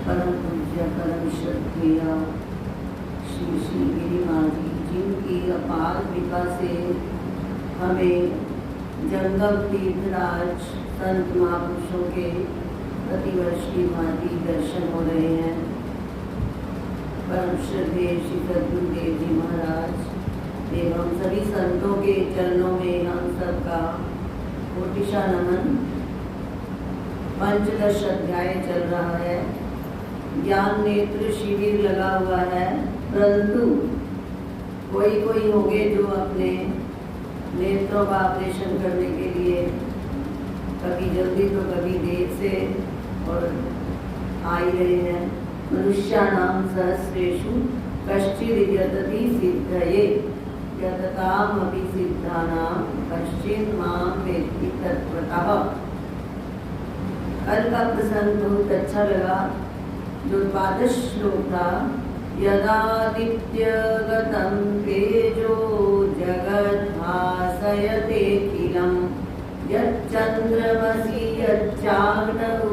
परम पूज्य परम श्रद्धेय श्री श्री गिरि महाराज जिनकी अपार कृपा से हमें जंगम तीर्थराज संत महापुरुषों के प्रतिवर्ष की भांति दर्शन हो रहे हैं। परम श्रद्धेय श्री सद्गुरुदेव जी महाराज एवं सभी संतों के चरणों में हम सबका कोटिशा नमन। पंचदश अध्याय चल रहा है, ज्ञान नेत्र शिविर लगा हुआ है, परंतु कोई होंगे जो अपने नेत्रों का ऑपरेशन करने के लिए कभी जल्दी तो कभी देर से और आ ही रहे हैं। मनुष्याणां सहस्रेषु कश्चिद् यतति सिद्धये यततामपि सिद्धानां कश्चिन् मां वेत्ति तत्त्वतः। कल का प्रसंग बहुत अच्छा लगा, जो द्वादश श्लोक था, यदादित्यगतं तेजो जगद्भासयतेऽखिलं यच्चन्द्रमसि यच्चाग्नौ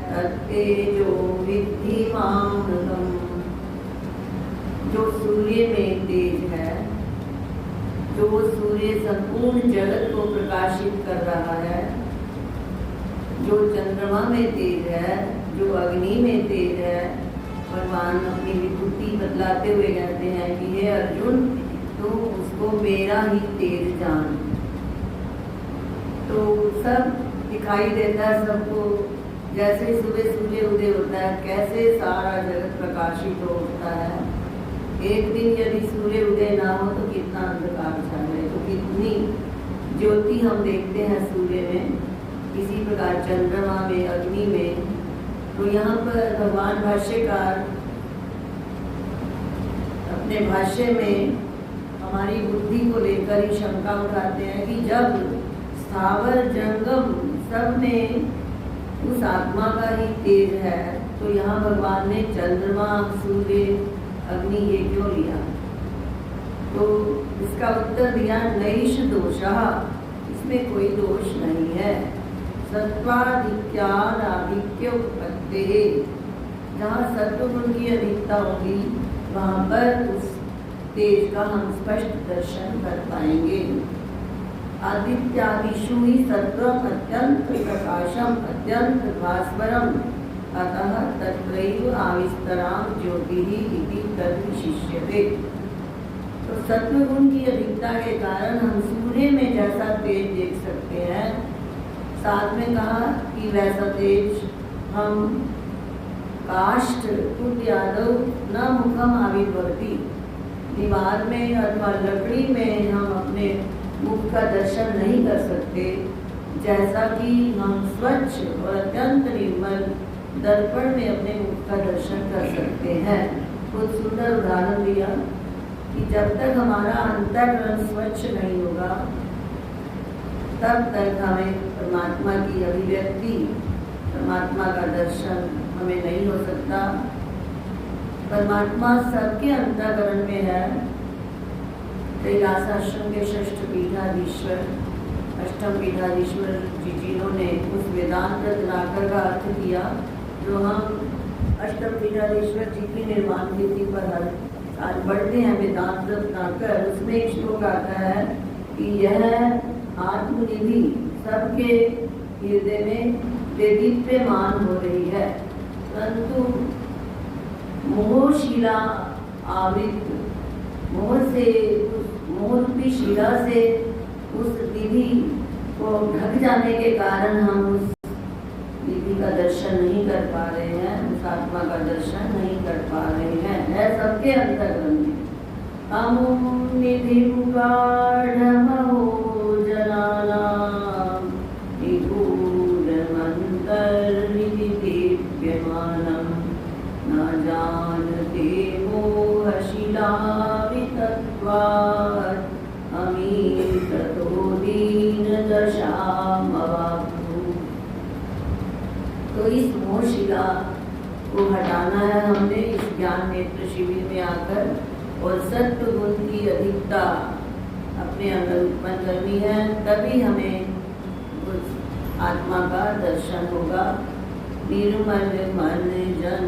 तत्तेजो विद्धि मामृतम्। जो सूर्य में तेज है, जो सूर्य संपूर्ण जगत को प्रकाशित कर रहा है, जो चंद्रमा में तेज है, जो अग्नि में तेज है, भगवान अपनी विभूति बतलाते हुए कहते हैं कि हे अर्जुन, तो उसको मेरा ही तेज जान। तो सब दिखाई देता है सबको, जैसे सुबह सूर्य उदय होता है कैसे सारा जगत प्रकाशित होता है। एक दिन यदि सूर्य उदय ना हो तो कितना अंधकार छा जाए, तो कितनी ज्योति हम देखते हैं सूर्य में, इसी प्रकार चंद्रमा में, अग्नि में। तो यहाँ पर भगवान भाष्यकार अपने भाष्य में हमारी बुद्धि को लेकर ही शंका उठाते हैं कि जब स्थावर जंगम सब में उस आत्मा का ही तेज है, तो यहाँ भगवान ने चंद्रमा, सूर्य, अग्नि ये क्यों लिया? तो इसका उत्तर दिया, नैष दोषः, इसमें कोई दोष नहीं है। सत्वाधिक्यादित्य उत्पत्ति, जहाँ सत्वगुण की अधिकता होगी वहाँ पर उस तेज का हम स्पष्ट दर्शन कर पाएंगे। आदित्यादिषु ही सत्वम अत्यंत प्रकाशम अत्यंत भास्वरम अतः तत्रैव आविस्तरां ज्योतिः इति तद्विशिष्यते। तो सत्वगुण की अधिकता के कारण हम सूर्य में जैसा तेज देख सकते हैं, साथ में कहा कि वैसा तेज हम काष्ठ कुट्यादौ न मुखम आविर्भवति, दीवार में अथवा लकड़ी में हम अपने मुख का दर्शन नहीं कर सकते, जैसा कि हम स्वच्छ और अत्यंत निर्मल दर्पण में अपने मुख का दर्शन कर सकते हैं। बहुत सुंदर उदाहरण दिया कि जब तक हमारा अंतःकरण स्वच्छ नहीं होगा तब तक हमें परमात्मा की अभिव्यक्ति, परमात्मा का दर्शन हमें नहीं हो सकता। परमात्मा सबके अंतःकरण में है। कैलाश आश्रम के षष्ठ पीठाधीश्वर, अष्टम पीठाधीश्वर जी जिन्होंने उस वेदांत रत्नाकर का अर्थ किया, जो हम अष्टम पीठाधीश्वर जी की निर्माण तिथि पर आज बढ़ते हैं वेदांत रत्नाकर, उसमें एक श्लोक आता है कि यह आत्मनिधि सबके हृदय में देदीप्यमान हो रही है, परंतु मोहशिला आवृत, मोहरूपी शिला से उस निधि को ढक जाने के कारण हम उस निधि का दर्शन नहीं कर पा रहे हैं, उस आत्मा का दर्शन नहीं कर पा रहे हैं। है सबके अंतर्गत में अमुम निधिं गाढ़महो जनानां निगूढमन्तर्निधिदेप्यमानं न जानते मोहशिलावितत्वात् अमीततो दीनदशामवाप्तु। तो इस मोहशिला को हटाना है हमने इस ज्ञान नेत्र शिविर में आकर, और सत्व गुण की अधिकता अपने अंदर उत्पन्न करनी है, तभी हमें उस आत्मा का दर्शन होगा। निर्मल मन जन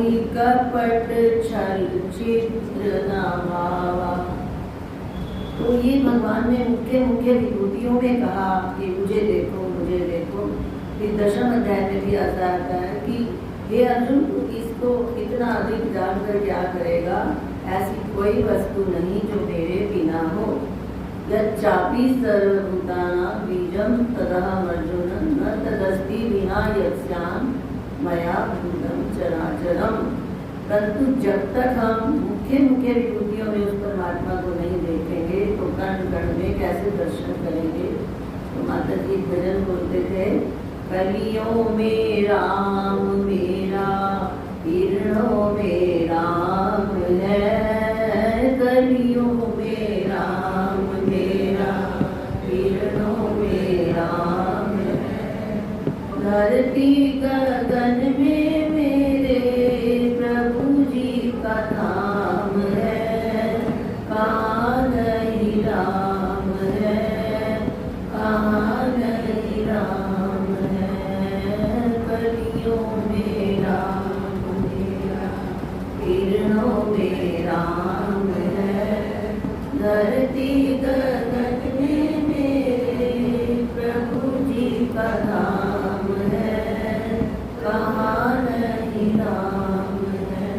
कोई कपट छल चित्र न भावा। तो ये भगवान ने मुख्य मुख्य विभूतियों में कहा कि मुझे देखो मुझे देखो। इस दशम अध्याय में भी ऐसा आता है कि हे अर्जुन, तू इसको इतना अधिक जानकर क्या करेगा? ऐसी कोई वस्तु नहीं जो मेरे बिना हो। यच्चापि सर्वभूतानां बीजं तदहम् अर्जुन न तदस्ति विना यस्यां मया भूतं चराचरम्। परंतु जब तक हम मुख्य मुख्य विभूतियों में उस परमात्मा को नहीं देखेंगे तो कण कण में कैसे दर्शन करेंगे? तो माता जी भजन बोलते थे, कलियों में राम मेरा, किरणों में राम है। कलियों में राम मेरा, किरणों में राम है। धरती गगन में मेरे प्रभु जी का नाम है। कहाँ नहीं राम है, कहाँ नहीं राम है। कलियों में राम मेरा, किरणों में राम है। धरती गगन में मेरे प्रभु जी का नाम है। कहाँ नहीं राम है।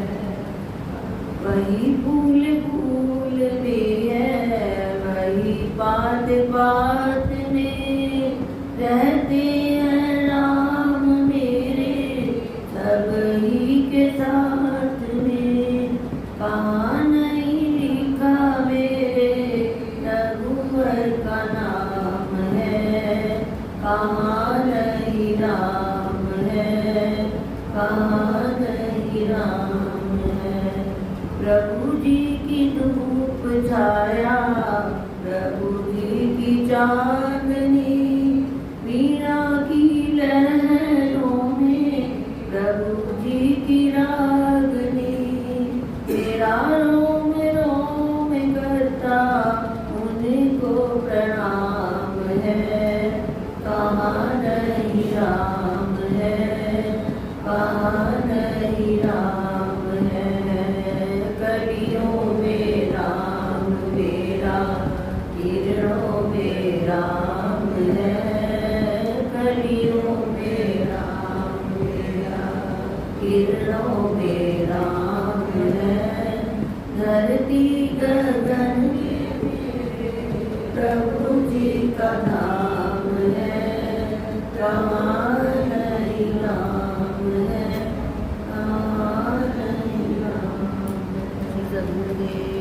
वही फूल फूल में है, वही बात बात में रहते हैं राम मेरे, सब ही के साथ में। कहाँ नहीं लिखा मेरे रघुवर का नाम है। कहाँ नहीं राम है, कहाँ नहीं राम है। प्रभु जी की धूप छाया, प्रभु जी की चांदनी, वीणा की लहरों में प्रभु जी की रागनी। मेरा रोम रोम करता उनको प्रणाम है। कहाँ नहीं राम है, कहाँ नहीं राम है। कलियों में राम मेरा, किरणों में राम है। कलियों में राम मेरा, किरणों में राम है। धरती गगन में प्रभु जी का नाम है। कहाँ नहीं राम है, कहाँ नहीं राम है।